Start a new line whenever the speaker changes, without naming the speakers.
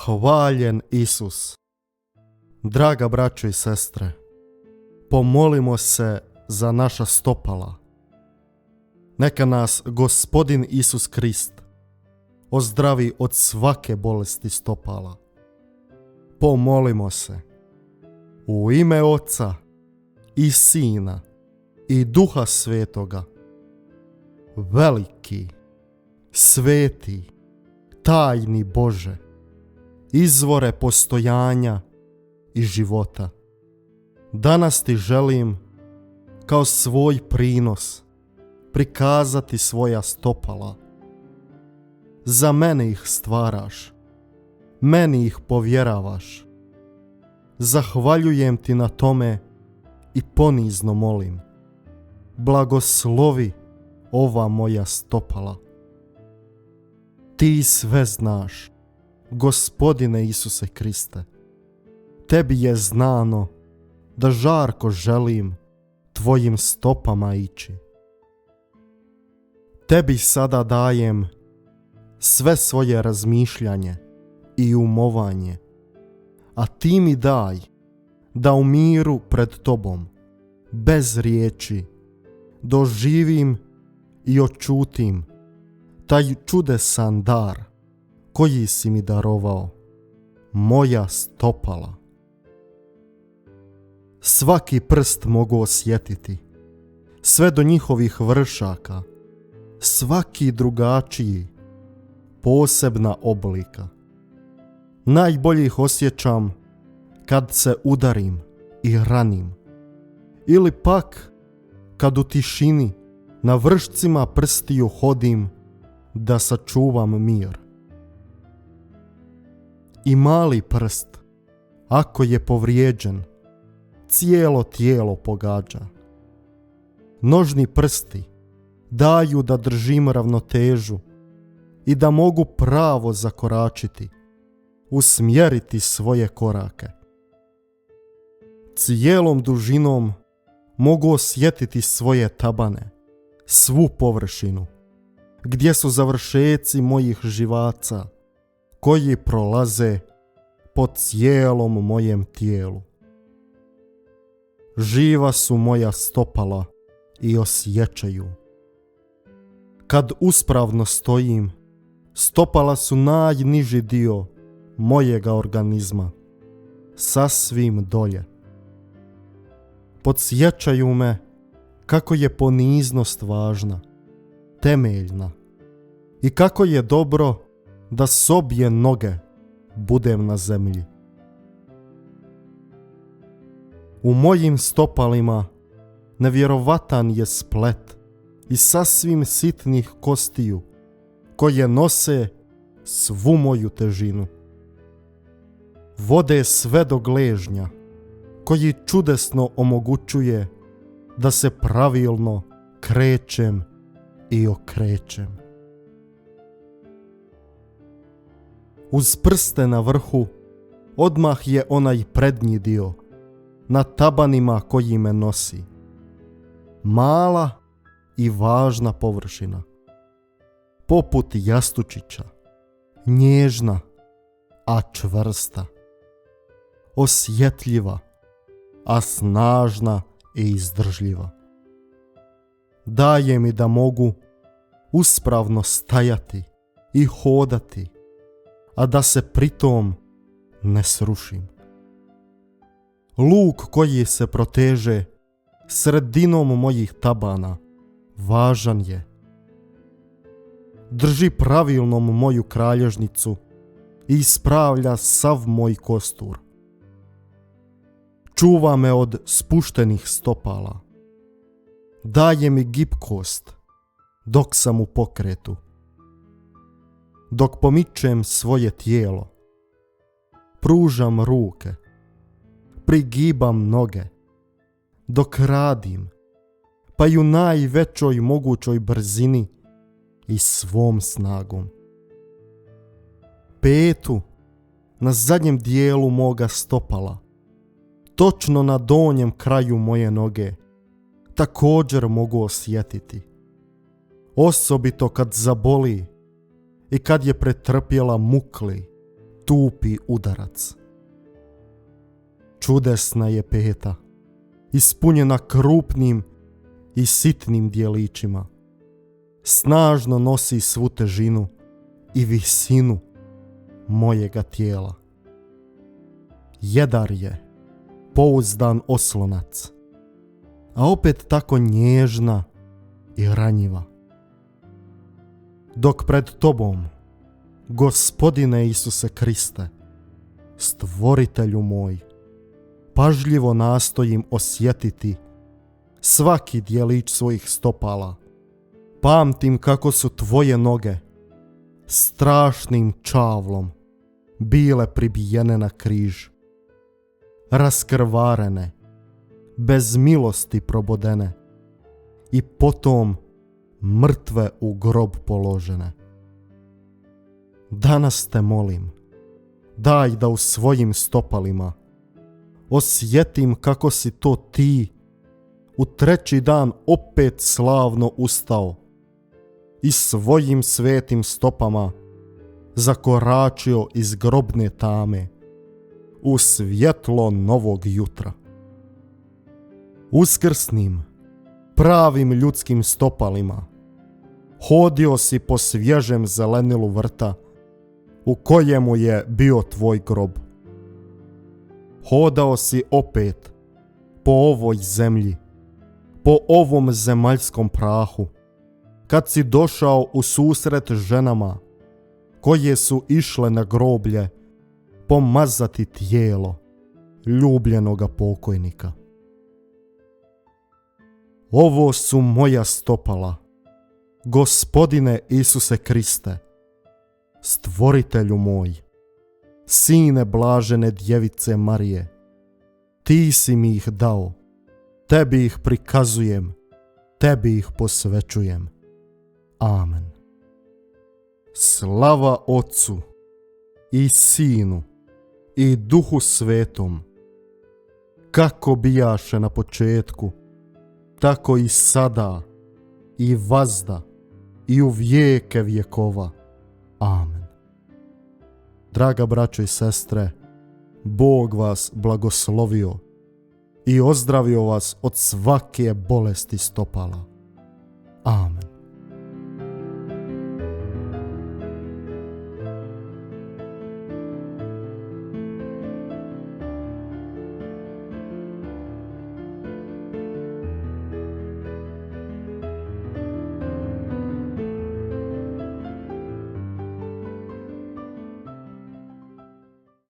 Hvaljen Isus. Draga braćo i sestre, pomolimo se za naša stopala. Neka nas Gospodin Isus Krist ozdravi od svake bolesti stopala. Pomolimo se. U ime Oca i Sina i Duha Svetoga. Veliki, sveti, tajni Bože, izvore postojanja i života. Danas ti želim kao svoj prinos prikazati svoja stopala. Za mene ih stvaraš, meni ih povjeravaš. Zahvaljujem ti na tome i ponizno molim. Blagoslovi ova moja stopala. Ti sve znaš, Gospodine Isuse Kriste. Tebi je znano da žarko želim tvojim stopama ići. Tebi sada dajem sve svoje razmišljanje i umovanje, a ti mi daj da u miru pred tobom, bez riječi, doživim i očutim taj čudesan dar koji si mi darovao, moja stopala. Svaki prst mogu osjetiti, sve do njihovih vršaka, svaki drugačiji, posebna oblika. Najbolje ih osjećam kad se udarim i ranim, ili pak kad u tišini na vršcima prstiju hodim da sačuvam mir. I mali prst, ako je povrijeđen, cijelo tijelo pogađa. Nožni prsti daju da držim ravnotežu i da mogu pravo zakoračiti, usmjeriti svoje korake. Cijelom dužinom mogu osjetiti svoje tabane, svu površinu, gdje su završeci mojih živaca koji prolaze po cijelom mojem tijelu. Živa su moja stopala i osjećaju. Kad uspravno stojim, stopala su najniži dio mojega organizma, sasvim dolje. Podsjećaju me kako je poniznost važna, temeljna i kako je dobro da s obje noge budem na zemlji. U mojim stopalima nevjerovatan je splet i sasvim sitnih kostiju koje nose svu moju težinu. Vode sve do gležnja koji čudesno omogućuje da se pravilno krećem i okrećem. Uz prste na vrhu odmah je onaj prednji dio na tabanima koji me nosi. Mala i važna površina, poput jastučića, nježna, a čvrsta, osjetljiva, a snažna i izdržljiva. Daje mi da mogu uspravno stajati i hodati, a da se pritom ne srušim. Luk koji se proteže sredinom mojih tabana važan je. Drži pravilnom moju kralježnicu i ispravlja sav moj kostur. Čuva me od spuštenih stopala. Daje mi gibkost dok sam u pokretu. Dok pomičem svoje tijelo, pružam ruke, prigibam noge, dok radim, pa i u najvećoj mogućoj brzini i svom snagom. Petu na zadnjem dijelu moga stopala, točno na donjem kraju moje noge, također mogu osjetiti. Osobito kad zaboli i kad je pretrpjela mukli, tupi udarac. Čudesna je peta, ispunjena krupnim i sitnim dijelićima. Snažno nosi svu težinu i visinu mojega tijela. Jedar je, pouzdan oslonac, a opet tako nježna i ranjiva. Dok pred tobom, Gospodine Isuse Kriste, stvoritelju moj, pažljivo nastojim osjetiti svaki dijelić svojih stopala, pamtim kako su tvoje noge strašnim čavlom bile pribijene na križ, raskrvarene, bez milosti probodene i potom mrtve u grob položene. Danas te molim, daj da u svojim stopalima osjetim kako si to ti u treći dan opet slavno ustao i svojim svetim stopama zakoračio iz grobne tame u svjetlo novog jutra. Uskrsnim, pravim ljudskim stopalima hodio si po svježem zelenilu vrta u kojemu je bio tvoj grob. Hodao si opet po ovoj zemlji, po ovom zemaljskom prahu, kad si došao u susret ženama koje su išle na groblje pomazati tijelo ljubljenoga pokojnika. Ovo su moja stopala, Gospodine Isuse Kriste, stvoritelju moj, sine blažene djevice Marije, ti si mi ih dao, tebi ih prikazujem, tebi ih posvećujem. Amen. Slava Otcu i Sinu i Duhu Svetom, kako bijaše na početku, tako i sada i vazda i u vijeke vjekova. Amen. Draga braćo i sestre, Bog vas blagoslovio i ozdravio vas od svake bolesti stopala. Amen.